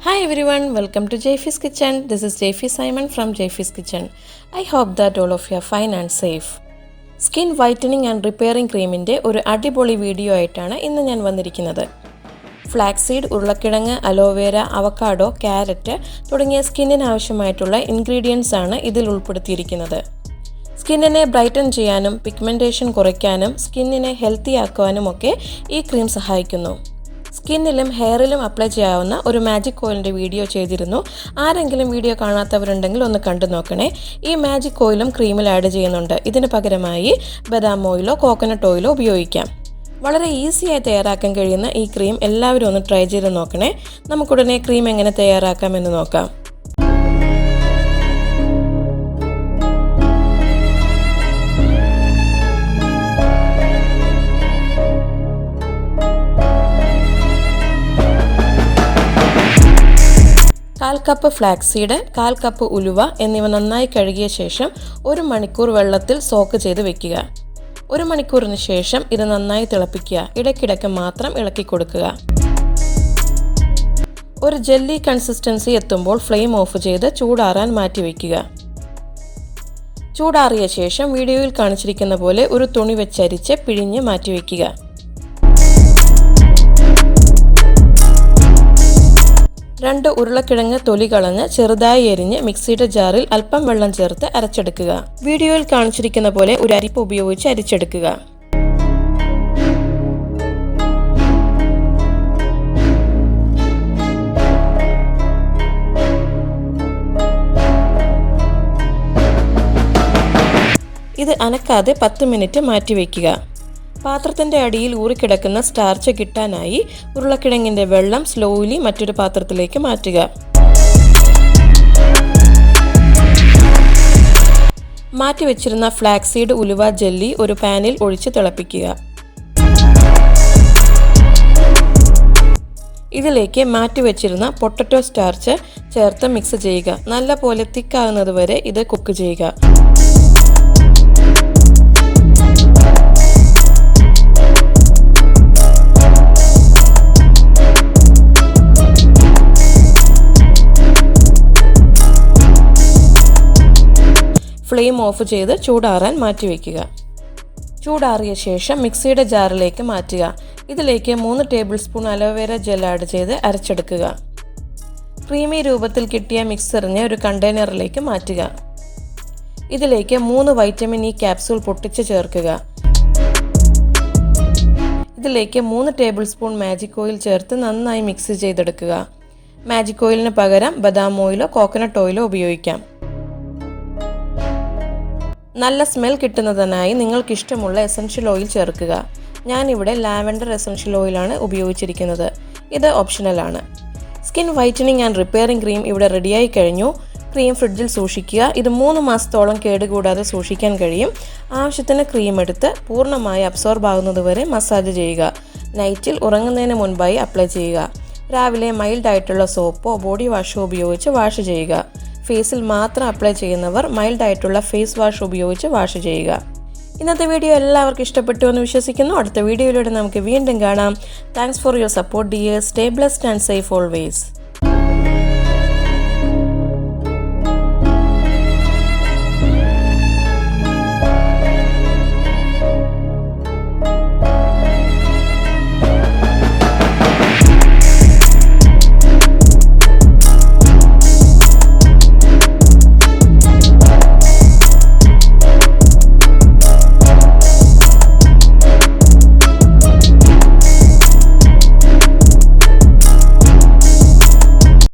Hi everyone, welcome to Jaify's kitchen. This is Jaify Simon from Jaify's kitchen. I hope that all of you are fine and safe. Skin whitening and repairing cream inde oru adipoli video aayittaan innu njan vandirikkunnathu. Flax seed, ഉരുളക്കിഴങ്ങ്, aloe vera, avocado, carrot തുടങ്ങിയ സ്കിന്നിന് ആവശ്യമായിട്ടുള്ള ingredients ആണ് ഇതിൽ ഉൾപ്പെടുത്തിയിരിക്കുന്നത്. സ്കിന്നിനെ brighten ചെയ്യാനും pigmentation കുറയ്ക്കാനും സ്കിന്നിനെ healthy ആക്കാനും ഒക്കെ ഈ ക്രീം സഹായിക്കുന്നു. സ്കിന്നിലും ഹെയറിലും അപ്ലൈ ചെയ്യാവുന്ന ഒരു മാജിക് ഓയിലിൻ്റെ വീഡിയോ ചെയ്തിരുന്നു. ആരെങ്കിലും വീഡിയോ കാണാത്തവരുണ്ടെങ്കിൽ ഒന്ന് കണ്ടു നോക്കണേ. ഈ മാജിക് ഓയിലും ക്രീമിൽ ആഡ് ചെയ്യുന്നുണ്ട്. ഇതിന് പകരമായി ബദാം ഓയിലോ കോക്കനട്ട് ഓയിലോ ഉപയോഗിക്കാം. വളരെ ഈസിയായി തയ്യാറാക്കാൻ കഴിയുന്ന ഈ ക്രീം എല്ലാവരും ഒന്ന് ട്രൈ ചെയ്ത് നോക്കണേ. നമുക്കുടനെ ക്രീം എങ്ങനെ തയ്യാറാക്കാമെന്ന് നോക്കാം. കാൽ കപ്പ് ഫ്ലാക്സ് സീഡ്, കാൽ കപ്പ് ഉലുവ എന്നിവ നന്നായി കഴുകിയ ശേഷം 1 മണിക്കൂർ വെള്ളത്തിൽ സോക്ക് ചെയ്ത് വെക്കുക. 1 മണിക്കൂറിന് ശേഷം ഇത് നന്നായി തിളപ്പിക്കുക. ഇടയ്ക്കിടയ്ക്ക് മാത്രം ഇളക്കി കൊടുക്കുക. ഒരു ജെല്ലി കൺസിസ്റ്റൻസി എത്തുമ്പോൾ ഫ്ലെയിം ഓഫ് ചെയ്ത് ചൂടാറാൻ മാറ്റി വയ്ക്കുക. ചൂടാറിയ ശേഷം വീഡിയോയിൽ കാണിച്ചിരിക്കുന്ന പോലെ ഒരു തുണി വെച്ചരിച്ച് പിഴിഞ്ഞ് മാറ്റി വയ്ക്കുക. രണ്ട് ഉരുളക്കിഴങ്ങ് തൊലി കളഞ്ഞ് ചെറുതായി എരിഞ്ഞ് മിക്സിയുടെ ജാറിൽ അല്പം വെള്ളം ചേർത്ത് അരച്ചെടുക്കുക. വീഡിയോയിൽ കാണിച്ചിരിക്കുന്ന പോലെ ഒരു അരിപ്പ് ഉപയോഗിച്ച് അരിച്ചെടുക്കുക. ഇത് അനക്കാതെ 10 മിനിറ്റ് മാറ്റി വയ്ക്കുക. പാത്രത്തിൻ്റെ അടിയിൽ ഊറിക്കിടക്കുന്ന സ്റ്റാർച്ച് കിട്ടാനായി ഉരുളക്കിഴങ്ങിൻ്റെ വെള്ളം സ്ലോലി മറ്റൊരു പാത്രത്തിലേക്ക് മാറ്റുക. മാറ്റി വെച്ചിരുന്ന ഫ്ലാക്സ് സീഡ് ഉലുവ ജെല്ലി ഒരു പാനിൽ ഒഴിച്ച് തിളപ്പിക്കുക. ഇതിലേക്ക് മാറ്റി വെച്ചിരുന്ന പൊട്ടറ്റോ സ്റ്റാർച്ച് ചേർത്ത് മിക്സ് ചെയ്യുക. നല്ല പോലെ തിക്കാകുന്നത് വരെ ഇത് കുക്ക് ചെയ്യുക. ഫ്ലെയിം ഓഫ് ചെയ്ത് ചൂടാറാൻ മാറ്റി വയ്ക്കുക. ചൂടാറിയ ശേഷം മിക്സിയുടെ ജാറിലേക്ക് മാറ്റുക. ഇതിലേക്ക് 3 table spoon aloe vera gel add ചെയ്ത് അരച്ചെടുക്കുക. ക്രീമി രൂപത്തിൽ കിട്ടിയ മിക്സറിനെ ഒരു കണ്ടെയ്നറിലേക്ക് മാറ്റുക. ഇതിലേക്ക് 3 വൈറ്റമിൻ ഇ ക്യാപ്സൂൾ പൊട്ടിച്ച് ചേർക്കുക. ഇതിലേക്ക് 3 ടേബിൾ സ്പൂൺ മാജിക് ഓയിൽ ചേർത്ത് നന്നായി മിക്സ് ചെയ്തെടുക്കുക. മാജിക് ഓയിലിന് പകരം ബദാം ഓയിലോ കോക്കനട്ട് ഓയിലോ ഉപയോഗിക്കാം. നല്ല സ്മെൽ കിട്ടുന്നതിനായി നിങ്ങൾക്കിഷ്ടമുള്ള എസൻഷ്യൽ ഓയിൽ ചേർക്കുക. ഞാനിവിടെ ലാവൻഡർ എസൻഷ്യൽ ഓയിലാണ് ഉപയോഗിച്ചിരിക്കുന്നത്. ഇത് ഓപ്ഷണലാണ്. Skin whitening and repairing cream ഇവിടെ റെഡിയായി കഴിഞ്ഞു. ക്രീം ഫ്രിഡ്ജിൽ സൂക്ഷിക്കുക. ഇത് 3 മാസത്തോളം കേടുകൂടാതെ സൂക്ഷിക്കാൻ കഴിയും. ആവശ്യത്തിന് ക്രീം എടുത്ത് പൂർണ്ണമായി അബ്സോർബ് ആകുന്നതുവരെ മസാജ് ചെയ്യുക. നൈറ്റിൽ ഉറങ്ങുന്നതിന് മുൻപായി അപ്ലൈ ചെയ്യുക. രാവിലെ മൈൽഡ് ആയിട്ടുള്ള സോപ്പോ ബോഡി വാഷോ ഉപയോഗിച്ച് വാഷ് ചെയ്യുക. ഫേസിൽ മാത്രം അപ്ലൈ ചെയ്യുന്നവർ മൈൽഡ് ആയിട്ടുള്ള ഫേസ് വാഷ് ഉപയോഗിച്ച് വാഷ് ചെയ്യുക. ഇന്നത്തെ വീഡിയോ എല്ലാവർക്കും ഇഷ്ടപ്പെട്ടു എന്ന് വിശ്വസിക്കുന്നു. അടുത്ത വീഡിയോയിലൂടെ നമുക്ക് വീണ്ടും കാണാം. Thanks for your support dears. Stay blessed and safe always.